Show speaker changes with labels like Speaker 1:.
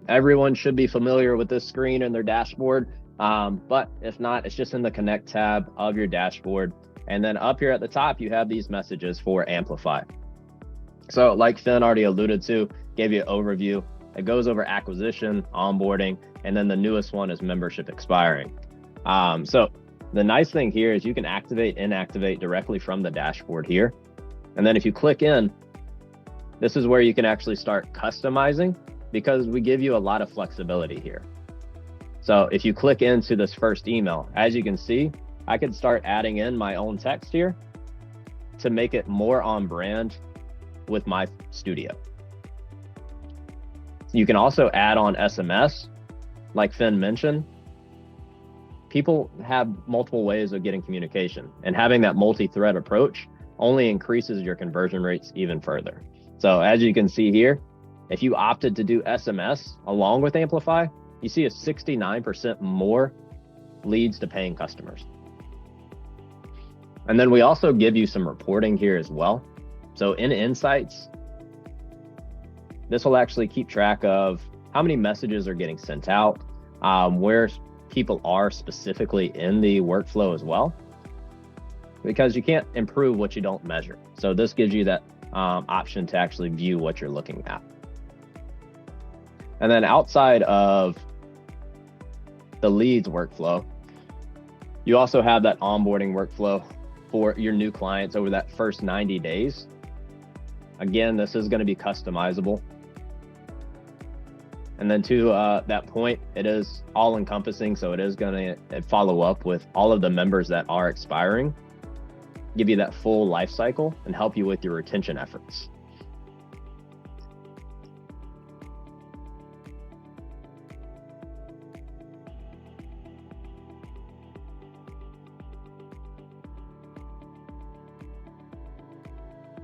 Speaker 1: Everyone should be familiar with this screen in their dashboard, but if not, it's just in the Connect tab of your dashboard. And then up here at the top, you have these messages for Amplify. So like Finn already alluded to, gave you an overview. It goes over acquisition, onboarding, and then the newest one is membership expiring. So the nice thing here is you can activate, inactivate directly from the dashboard here. And then if you click in, this is where you can actually start customizing, because we give you a lot of flexibility here. So if you click into this first email, as you can see, I could start adding in my own text here to make it more on brand with my studio. You can also add on SMS, like Finn mentioned. People have multiple ways of getting communication, and having that multi-thread approach only increases your conversion rates even further. So as you can see here, if you opted to do SMS along with Amplify, you see a 69% more leads to paying customers. And then we also give you some reporting here as well. So in Insights, this will actually keep track of how many messages are getting sent out, where people are specifically in the workflow as well, because you can't improve what you don't measure. So this gives you that option to actually view what you're looking at. And then outside of the leads workflow, you also have that onboarding workflow for your new clients over that first 90 days. Again, this is going to be customizable. And then to that point, it is all encompassing. So it is going to follow up with all of the members that are expiring, give you that full life cycle and help you with your retention efforts.